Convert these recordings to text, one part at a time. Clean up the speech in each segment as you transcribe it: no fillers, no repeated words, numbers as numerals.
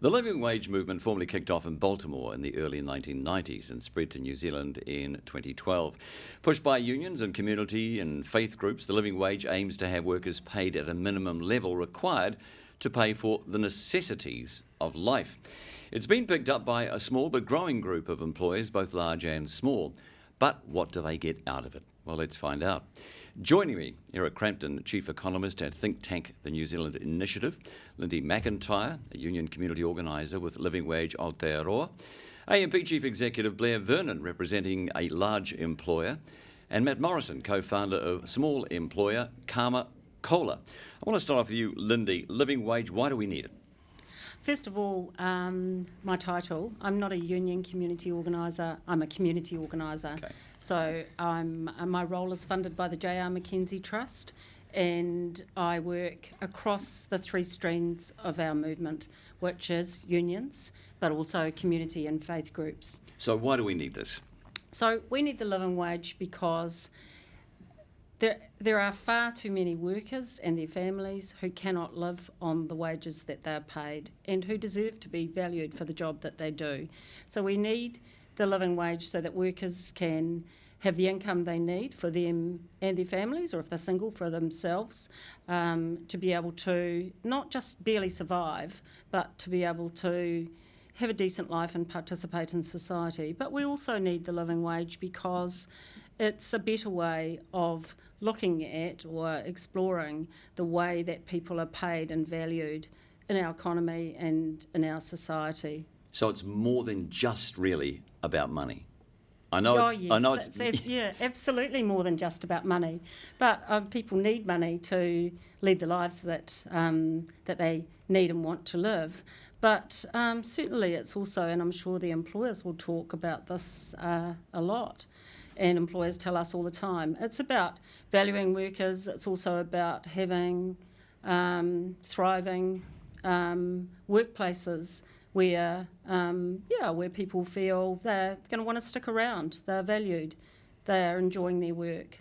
The living wage movement formally kicked off in Baltimore in the early 1990s and spread to New Zealand in 2012. Pushed by unions and community and faith groups, the living wage aims to have workers paid at a minimum level required to pay for the necessities of life. It's been picked up by a small but growing group of employers, both large and small. But what do they get out of it? Well, let's find out. Joining me, Eric Crampton, Chief Economist at think tank the New Zealand Initiative, Lindy McIntyre, a union community organiser with Living Wage Aotearoa, AMP Chief Executive Blair Vernon, representing a large employer, and Matt Morrison, co-founder of small employer Karma Cola. I want to start off with you, Lindy. Living wage, why do we need it? First of all, my title, I'm not a union community organiser, I'm a community organiser. Okay. So my role is funded by the J.R. Mackenzie Trust, and I work across the three streams of our movement, which is unions, but also community and faith groups. So why do we need this? So we need the living wage because there are far too many workers and their families who cannot live on the wages that they're paid and who deserve to be valued for the job that they do. So we need the living wage so that workers can have the income they need for them and their families, or if they're single, for themselves, to be able to not just barely survive, but to be able to have a decent life and participate in society. But we also need the living wage because it's a better way of looking at or exploring the way that people are paid and valued in our economy and in our society. So it's more than just really about money. I know it's yeah, absolutely more than just about money. But people need money to lead the lives that they need and want to live. But certainly it's also, and I'm sure the employers will talk about this a lot, and employers tell us all the time, it's about valuing workers, it's also about having thriving workplaces where people feel they're going to want to stick around, they're valued, they're enjoying their work.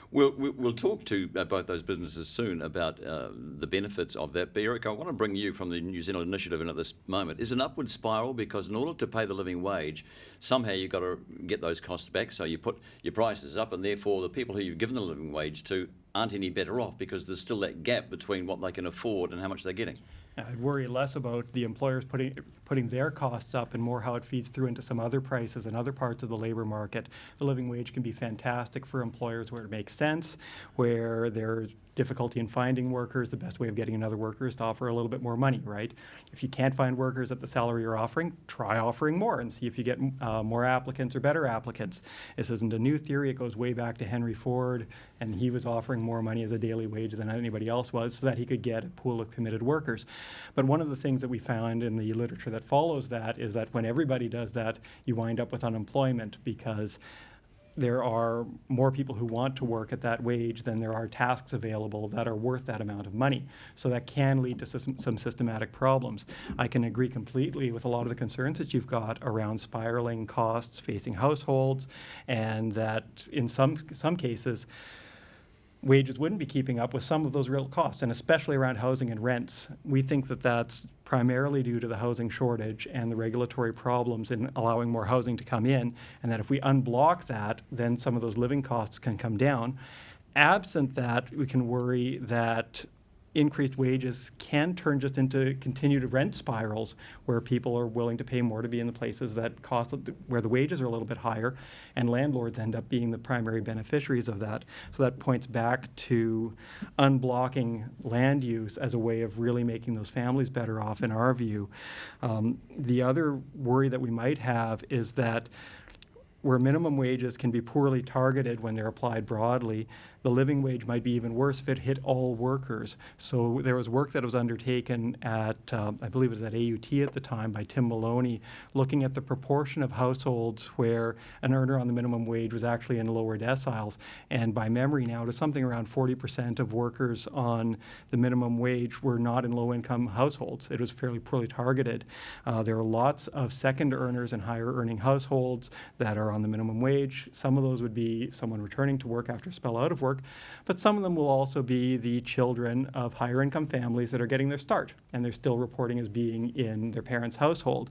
We'll talk to both those businesses soon about the benefits of that. But Eric, I want to bring you from the New Zealand Initiative in at this moment. Is an upward spiral because in order to pay the living wage, somehow you've got to get those costs back, so you put your prices up, and therefore the people who you've given the living wage to aren't any better off because there's still that gap between what they can afford and how much they're getting. I'd worry less about the employers putting their costs up and more how it feeds through into some other prices and other parts of the labour market. The living wage can be fantastic for employers where it makes sense, where there's difficulty in finding workers. The best way of getting another worker is to offer a little bit more money, right? If you can't find workers at the salary you're offering, try offering more and see if you get more applicants or better applicants. This isn't a new theory. It goes way back to Henry Ford, and he was offering more money as a daily wage than anybody else was so that he could get a pool of committed workers. But one of the things that we found in the literature that follows that is that when everybody does that, you wind up with unemployment because there are more people who want to work at that wage than there are tasks available that are worth that amount of money. So that can lead to some systematic problems. I can agree completely with a lot of the concerns that you've got around spiraling costs facing households, and that in some cases, wages wouldn't be keeping up with some of those real costs, and especially around housing and rents. We think that that's primarily due to the housing shortage and the regulatory problems in allowing more housing to come in, and that if we unblock that, then some of those living costs can come down. Absent that, we can worry that increased wages can turn just into continued rent spirals where people are willing to pay more to be in the places that cost, where the wages are a little bit higher, and landlords end up being the primary beneficiaries of that. So that points back to unblocking land use as a way of really making those families better off in our view. The other worry that we might have is that where minimum wages can be poorly targeted when they're applied broadly, the living wage might be even worse if it hit all workers. So there was work that was undertaken at, I believe it was at AUT at the time, by Tim Maloney, looking at the proportion of households where an earner on the minimum wage was actually in lower deciles. And by memory now, to something around 40% of workers on the minimum wage were not in low-income households. It was fairly poorly targeted. There are lots of second earners and higher earning households that are on the minimum wage. Some of those would be someone returning to work after a spell out of work, work, but some of them will also be the children of higher income families that are getting their start and they're still reporting as being in their parents' household.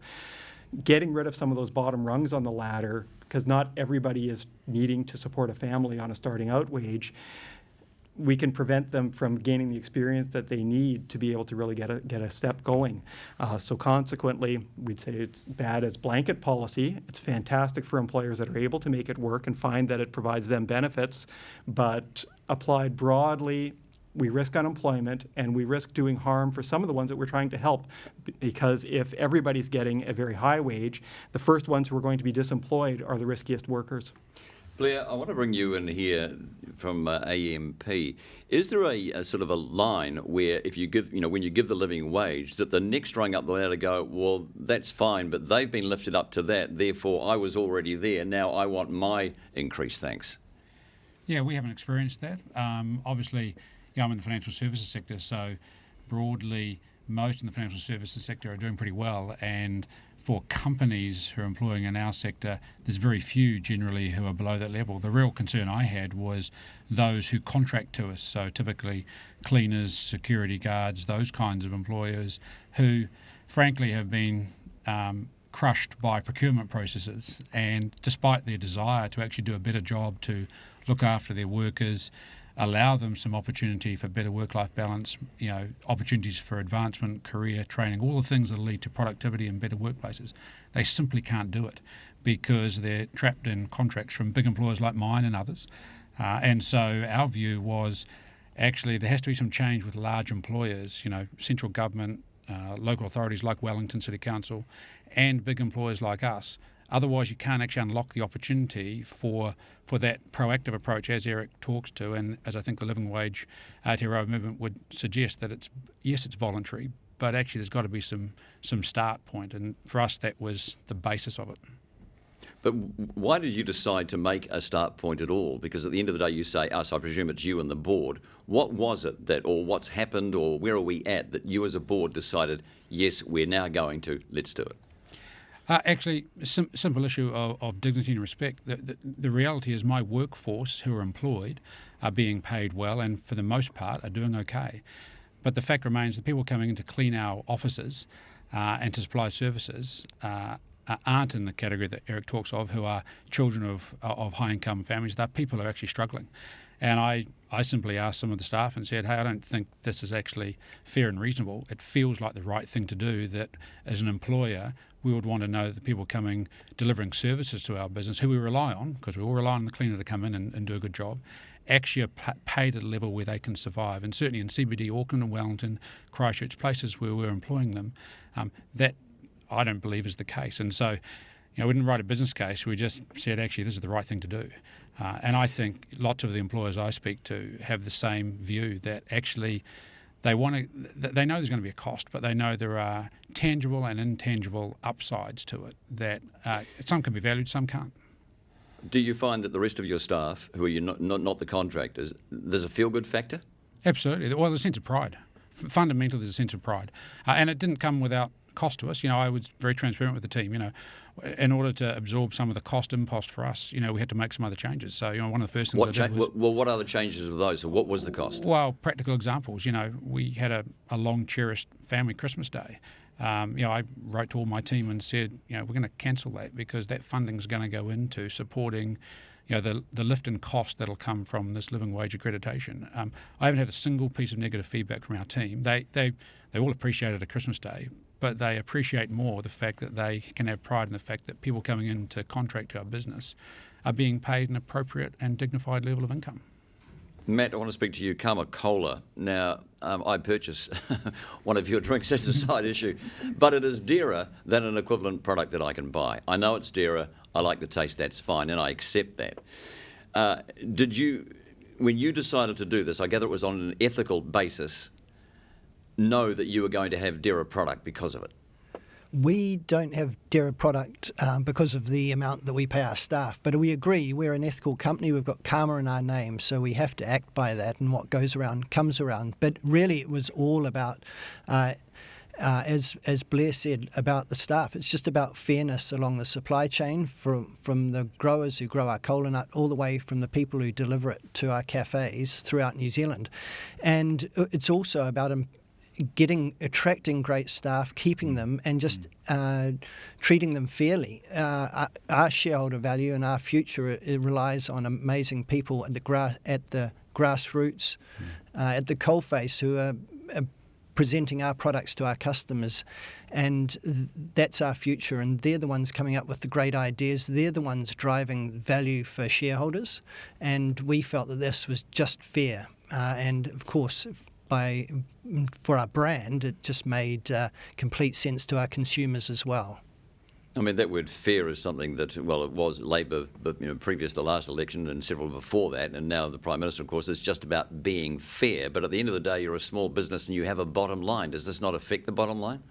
Getting rid of some of those bottom rungs on the ladder, because not everybody is needing to support a family on a starting out wage, we can prevent them from gaining the experience that they need to be able to really get a step going. So consequently, we'd say it's bad as blanket policy. It's fantastic for employers that are able to make it work and find that it provides them benefits, but applied broadly, we risk unemployment and we risk doing harm for some of the ones that we're trying to help, because if everybody's getting a very high wage, the first ones who are going to be disemployed are the riskiest workers. Blair, I want to bring you in here from AMP. Is there a sort of a line where if you give, when you give the living wage, that the next rung up the ladder go, well, that's fine, but they've been lifted up to that, therefore I was already there, now I want my increase, thanks? Yeah, we haven't experienced that. Obviously, I'm in the financial services sector, so broadly, most in the financial services sector are doing pretty well, and for companies who are employing in our sector, there's very few generally who are below that level. The real concern I had was those who contract to us, so typically cleaners, security guards, those kinds of employers who frankly have been crushed by procurement processes, and despite their desire to actually do a better job to look after their workers, allow them some opportunity for better work-life balance, opportunities for advancement, career training, all the things that lead to productivity and better workplaces. They simply can't do it because they're trapped in contracts from big employers like mine and others. And so our view was actually there has to be some change with large employers, central government, local authorities like Wellington City Council, and big employers like us. Otherwise, you can't actually unlock the opportunity for that proactive approach, as Eric talks to, and as I think the Living Wage Aotearoa movement would suggest, that it's voluntary, but actually there's got to be some start point, and for us that was the basis of it. But why did you decide to make a start point at all? Because at the end of the day, you say us, I presume it's you and the board. What was it or what's happened, or where are we at that you as a board decided, yes, we're now going to, let's do it? Actually, simple issue of dignity and respect. The reality is my workforce who are employed are being paid well and for the most part are doing okay. But the fact remains the people coming in to clean our offices and to supply services aren't in the category that Eric talks of, who are children of high-income families. They're people who are actually struggling. And I simply asked some of the staff and said, hey, I don't think this is actually fair and reasonable. It feels like the right thing to do, that as an employer, we would want to know that the people delivering services to our business, who we rely on, because we all rely on the cleaner to come in and do a good job, actually are paid at a level where they can survive. And certainly in CBD, Auckland and Wellington, Christchurch, places where we're employing them, that I don't believe is the case. And so, we didn't write a business case. We just said, actually, this is the right thing to do. And I think lots of the employers I speak to have the same view, that actually they know there's going to be a cost, but they know there are tangible and intangible upsides to it, that some can be valued, some can't. Do you find that the rest of your staff, who are not the contractors, there's a feel-good factor? Absolutely. Well, there's a sense of pride. Fundamentally, there's a sense of pride. And it didn't come without cost to us. I was very transparent with the team. In order to absorb some of the cost impost for us, we had to make some other changes. So, one of the first things I did was... Well, what are the changes of those? So what was the cost? Well, practical examples. We had a long-cherished family Christmas day. I wrote to all my team and said, we're going to cancel that because that funding's going to go into supporting the lift in cost that'll come from this living wage accreditation. I haven't had a single piece of negative feedback from our team. They all appreciated a Christmas day, but they appreciate more the fact that they can have pride in the fact that people coming in to contract to our business are being paid an appropriate and dignified level of income. Matt, I want to speak to you. Karma Cola. Now, I purchase one of your drinks as a side issue, but it is dearer than an equivalent product that I can buy. I know it's dearer. I like the taste. That's fine, and I accept that. Did you, when you decided to do this, I gather it was on an ethical basis, know that you were going to have dearer product because of it? We don't have dearer product because of the amount that we pay our staff, but we agree we're an ethical company. We've got karma in our name, so we have to act by that, and what goes around comes around. But really it was all about as Blair said about the staff, it's just about fairness along the supply chain from the growers who grow our cola nut all the way from the people who deliver it to our cafes throughout New Zealand. And it's also about attracting great staff, keeping them, and just treating them fairly. Our shareholder value and our future it relies on amazing people at the grassroots, at the coalface who are presenting our products to our customers, and that's our future, and they're the ones coming up with the great ideas. They're the ones driving value for shareholders, and we felt that this was just fair, and of course for our brand it just made complete sense to our consumers as well. I mean, that word fair is something that, well, it was Labor, but previous to the last election and several before that, and now the Prime Minister, of course, is just about being fair. But at the end of the day, you're a small business and you have a bottom line. Does this not affect the bottom line?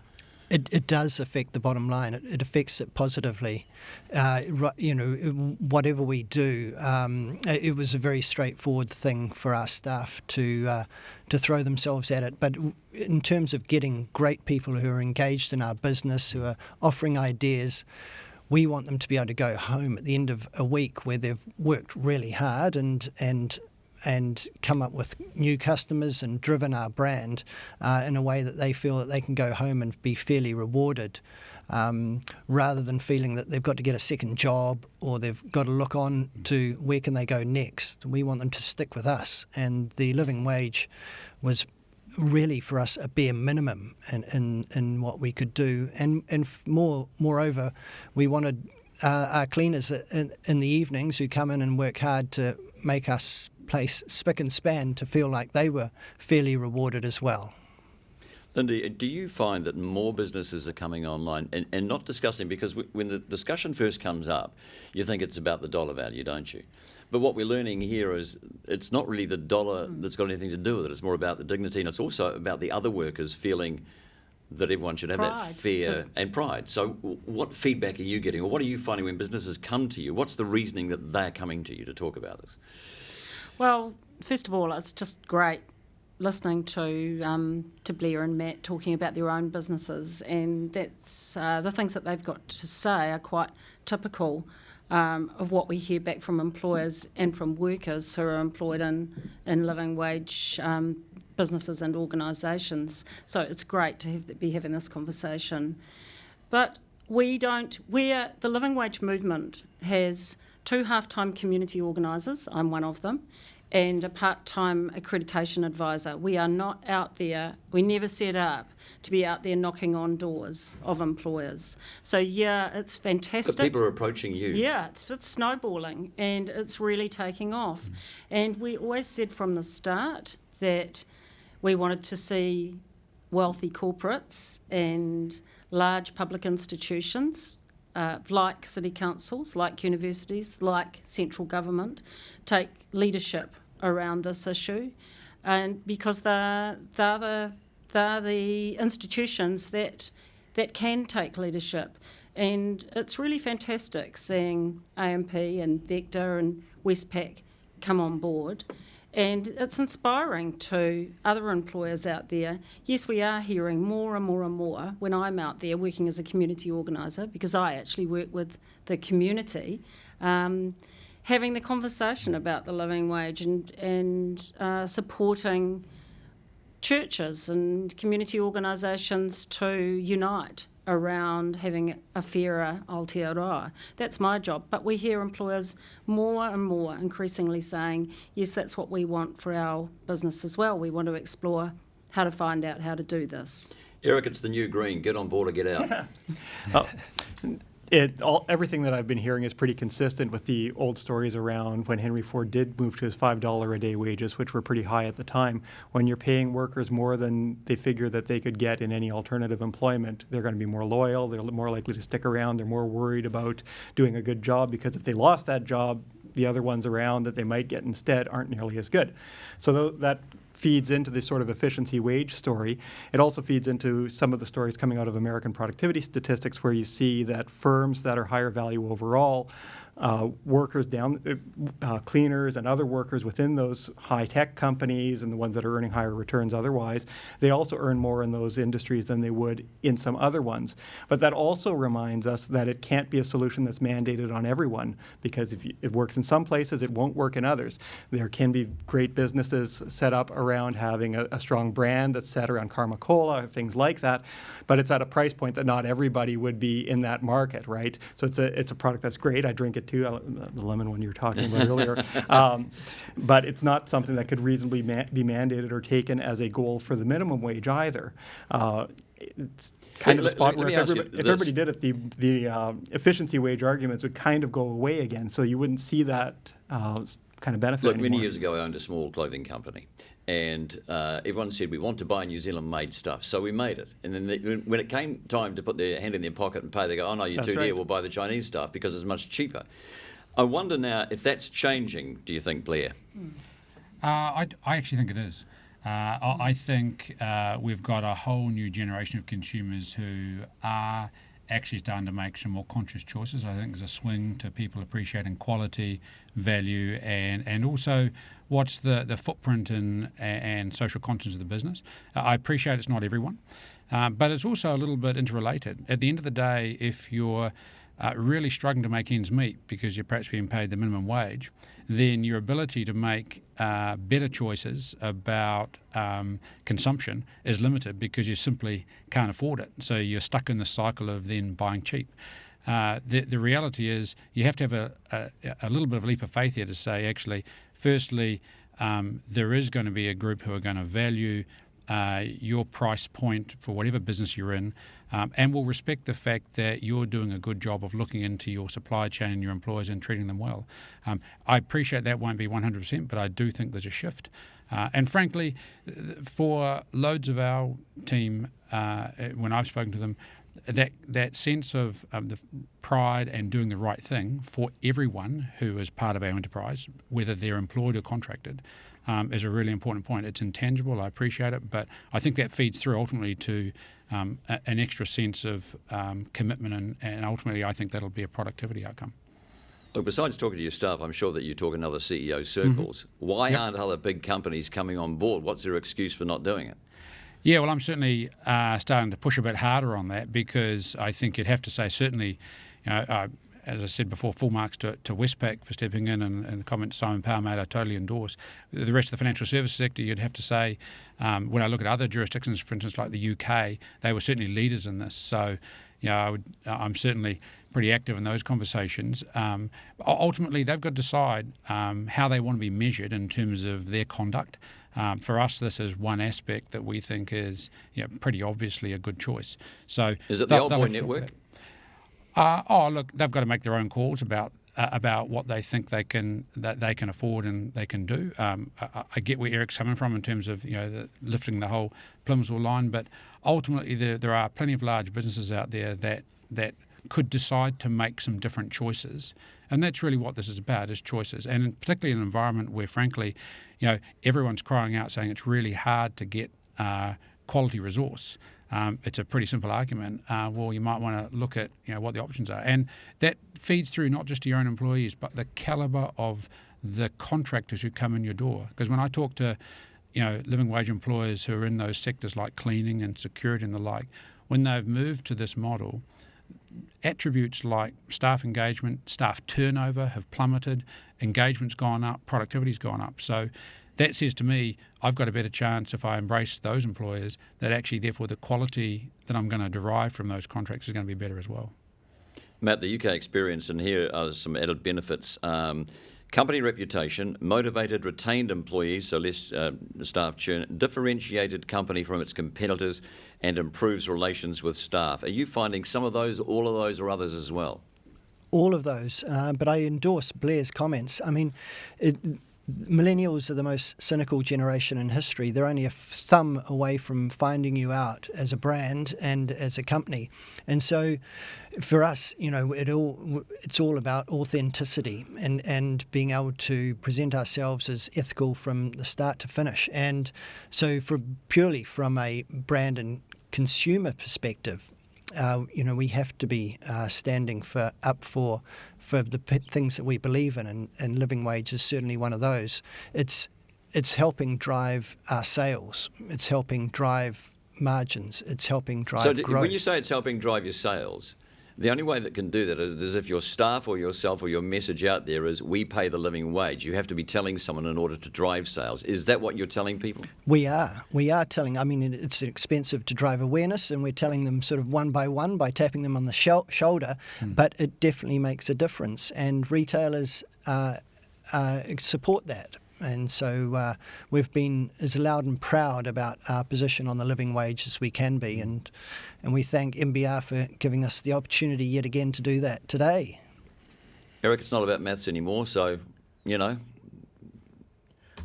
It does affect the bottom line. It affects it positively. Whatever we do, it was a very straightforward thing for our staff to throw themselves at it. But in terms of getting great people who are engaged in our business, who are offering ideas, we want them to be able to go home at the end of a week where they've worked really hard and come up with new customers and driven our brand in a way that they feel that they can go home and be fairly rewarded, rather than feeling that they've got to get a second job or they've got to look on to where can they go next. We want them to stick with us, and the living wage was really for us a bare minimum in what we could do, and moreover, we wanted our cleaners in the evenings who come in and work hard to make us place spick and span to feel like they were fairly rewarded as well. Lindy, do you find that more businesses are coming online and not discussing, because when the discussion first comes up, you think it's about the dollar value, don't you? But what we're learning here is it's not really the dollar that's got anything to do with it. It's more about the dignity, and it's also about the other workers feeling that everyone should have that fear and pride. So what feedback are you getting, or what are you finding when businesses come to you? What's the reasoning that they're coming to you to talk about this? Well, first of all, it's just great listening to Blair and Matt talking about their own businesses, and that's the things that they've got to say are quite typical of what we hear back from employers and from workers who are employed in living wage businesses and organisations. So it's great to be having this conversation. But the living wage movement has 2 half-time community organisers, I'm one of them, and a part-time accreditation advisor. We are not out there, we never set up to be out there knocking on doors of employers. So yeah, it's fantastic. But people are approaching you. Yeah, it's snowballing, and it's really taking off. And we always said from the start that we wanted to see wealthy corporates and large public institutions like city councils, like universities, like central government, take leadership around this issue, and because they're the institutions that can take leadership. And it's really fantastic seeing AMP and Vector and Westpac come on board. And it's inspiring to other employers out there. Yes, we are hearing more and more and more when I'm out there working as a community organiser, because I actually work with the community, having the conversation about the living wage and supporting churches and community organisations to unite around having a fairer Aotearoa. That's my job. But we hear employers more and more increasingly saying, yes, that's what we want for our business as well. We want to explore how to find out how to do this. Eric, it's the new green. Get on board or get out. Everything that I've been hearing is pretty consistent with the old stories around when Henry Ford did move to his $5 a day wages, which were pretty high at the time. When you're paying workers more than they figure that they could get in any alternative employment, they're going to be more loyal, they're more likely to stick around, they're more worried about doing a good job, because if they lost that job, the other ones around that they might get instead aren't nearly as good. So that feeds into this sort of efficiency wage story. It also feeds into some of the stories coming out of American productivity statistics, where you see that firms that are higher value overall workers cleaners and other workers within those high-tech companies and the ones that are earning higher returns otherwise, they also earn more in those industries than they would in some other ones. But that also reminds us that it can't be a solution that's mandated on everyone, because if it works in some places, it won't work in others. There can be great businesses set up around having a strong brand that's set around Karma Cola, things like that, but it's at a price point that not everybody would be in that market, right? So it's a product that's great. I drink it too, the lemon one you were talking about earlier. But it's not something that could reasonably be mandated or taken as a goal for the minimum wage either. It's kind of the spot where if everybody did it, the efficiency wage arguments would kind of go away again. So you wouldn't see that kind of benefit anymore. Many years ago, I owned a small clothing company. And everyone said, we want to buy New Zealand-made stuff. So we made it. And then when it came time to put their hand in their pocket and pay, they go, oh, no, you're too dear, we'll buy the Chinese stuff because it's much cheaper. I wonder now if that's changing, do you think, Blair? I actually think it is. I think we've got a whole new generation of consumers who are actually starting to make some more conscious choices. I think there's a swing to people appreciating quality, value, and also what's the footprint and social conscience of the business. I appreciate it's not everyone, but it's also a little bit interrelated. At the end of the day, if you're really struggling to make ends meet because you're perhaps being paid the minimum wage, then your ability to make better choices about consumption is limited because you simply can't afford it. So you're stuck in the cycle of then buying cheap. The reality is you have to have a little bit of a leap of faith here to say, actually, firstly, there is going to be a group who are going to value your price point for whatever business you're in, and will respect the fact that you're doing a good job of looking into your supply chain and your employees and treating them well. I appreciate that won't be 100%, but I do think there's a shift. And frankly, for loads of our team, when I've spoken to them, that sense of the pride and doing the right thing for everyone who is part of our enterprise, whether they're employed or contracted, is a really important point. It's intangible, I appreciate it, but I think that feeds through ultimately to an extra sense of commitment, and ultimately I think that'll be a productivity outcome. Look, besides talking to your staff, I'm sure that you talk in other CEO circles. Why aren't other big companies coming on board? What's their excuse for not doing it? Yeah, well, I'm certainly starting to push a bit harder on that, because I think you'd have to say certainly, as I said before, full marks to Westpac for stepping in, and the comments Simon Power made I totally endorse. The rest of the financial services sector, you'd have to say, when I look at other jurisdictions, for instance, like the UK, they were certainly leaders in this. So, I'm certainly pretty active in those conversations. Ultimately, they've got to decide how they want to be measured in terms of their conduct. For us, this is one aspect that we think is pretty obviously a good choice. So is it the Old Boy Network? Look, they've got to make their own calls about what they think they can afford and they can do. I get where Eric's coming from in terms of lifting the whole Plimsoll line, but ultimately there are plenty of large businesses out there that could decide to make some different choices. And that's really what this is about, is choices. And particularly in an environment where, frankly, everyone's crying out saying it's really hard to get quality resource. It's a pretty simple argument. Well, you might want to look at what the options are. And that feeds through not just to your own employees, but the calibre of the contractors who come in your door. Because when I talk to living wage employers who are in those sectors like cleaning and security and the like, when they've moved to this model, attributes like staff engagement, staff turnover have plummeted, engagement's gone up, productivity's gone up. So that says to me, I've got a better chance if I embrace those employers, that actually therefore the quality that I'm going to derive from those contracts is going to be better as well. Matt, the UK experience, and here are some added benefits. Company reputation, motivated, retained employees, so less staff churn, differentiated company from its competitors, and improves relations with staff. Are you finding some of those, all of those, or others as well? All of those, but I endorse Blair's comments. I mean, millennials are the most cynical generation in history. They're only a thumb away from finding you out as a brand and as a company. And so for us, it's all about authenticity and being able to present ourselves as ethical from the start to finish. And so purely from a brand and consumer perspective, we have to be standing up for for the things that we believe in, and living wage is certainly one of those. It's helping drive our sales. It's helping drive margins. It's helping drive growth. When you say it's helping drive your sales, the only way that can do that is if your staff or yourself or your message out there is, we pay the living wage. You have to be telling someone in order to drive sales. Is that what you're telling people? We are telling. I mean, it's expensive to drive awareness, and we're telling them sort of one by one by tapping them on the shoulder, but it definitely makes a difference, and retailers support that. And so we've been as loud and proud about our position on the living wage as we can be, and we thank MBR for giving us the opportunity yet again to do that today. Eric, it's not about maths anymore, so, you know.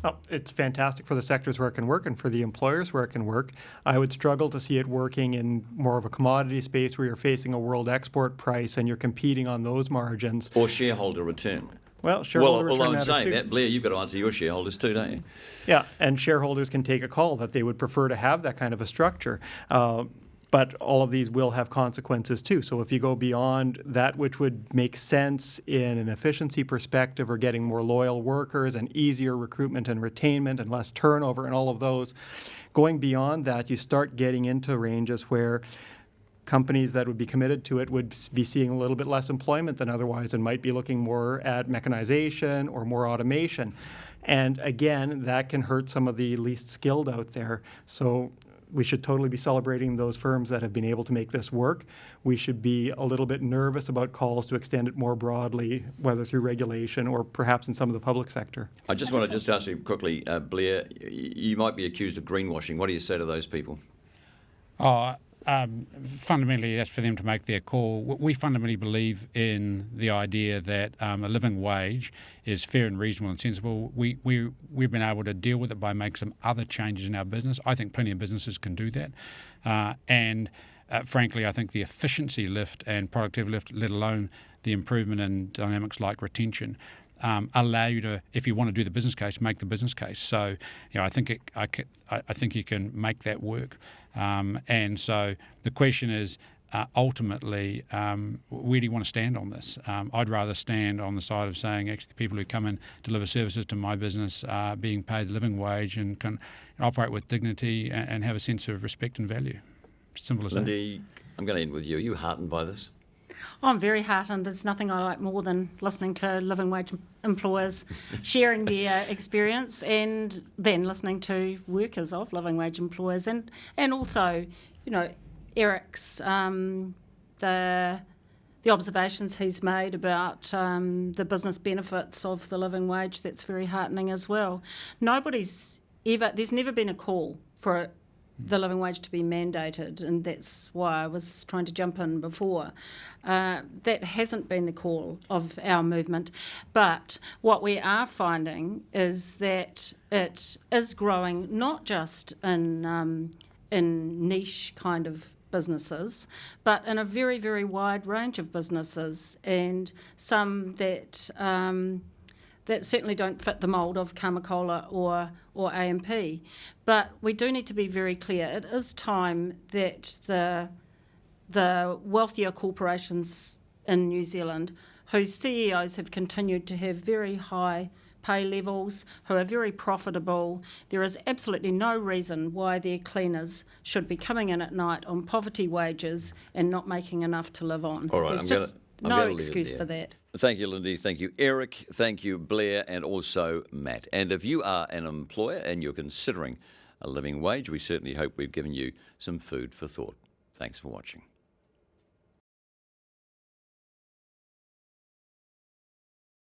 Oh, it's fantastic for the sectors where it can work and for the employers where it can work. I would struggle to see it working in more of a commodity space where you're facing a world export price and you're competing on those margins. Or shareholder return. Well, shareholder return although in matters saying too. that, Blair, you've got to answer your shareholders too, don't you? Yeah, and shareholders can take a call that they would prefer to have that kind of a structure. But all of these will have consequences too. So if you go beyond that which would make sense in an efficiency perspective, or getting more loyal workers and easier recruitment and retainment and less turnover and all of those, going beyond that, you start getting into ranges where companies that would be committed to it would be seeing a little bit less employment than otherwise and might be looking more at mechanization or more automation. And again, that can hurt some of the least skilled out there. So we should totally be celebrating those firms that have been able to make this work. We should be a little bit nervous about calls to extend it more broadly, whether through regulation or perhaps in some of the public sector. I just want to just ask you quickly, Blair, you might be accused of greenwashing. What do you say to those people? Fundamentally, that's for them to make their call. We fundamentally believe in the idea that a living wage is fair and reasonable and sensible. We've been able to deal with it by making some other changes in our business. I think plenty of businesses can do that. Frankly, I think the efficiency lift and productivity lift, let alone the improvement in dynamics like retention, allow you to, if you want to do the business case, make the business case. So, I think I think you can make that work. And so the question is, ultimately, where do you want to stand on this? I'd rather stand on the side of saying, actually, the people who come and deliver services to my business are being paid the living wage and can operate with dignity and have a sense of respect and value. Simple as Lindy, I'm going to end with you. Are you heartened by this? I'm very heartened. There's nothing I like more than listening to living wage employers sharing their experience, and then listening to workers of living wage employers, and also, Eric's the observations he's made about the business benefits of the living wage. That's very heartening as well. There's never been a call for the living wage to be mandated, and that's why I was trying to jump in before. That hasn't been the call of our movement, but what we are finding is that it is growing not just in niche kind of businesses, but in a very, very wide range of businesses, and some that certainly don't fit the mould of Kamakola or AMP. But we do need to be very clear. It is time that the wealthier corporations in New Zealand, whose CEOs have continued to have very high pay levels, who are very profitable, there is absolutely no reason why their cleaners should be coming in at night on poverty wages and not making enough to live on. All right, There's just no excuse for that. Thank you, Lindy. Thank you, Eric. Thank you, Blair, and also Matt. And if you are an employer and you're considering a living wage, we certainly hope we've given you some food for thought. Thanks for watching.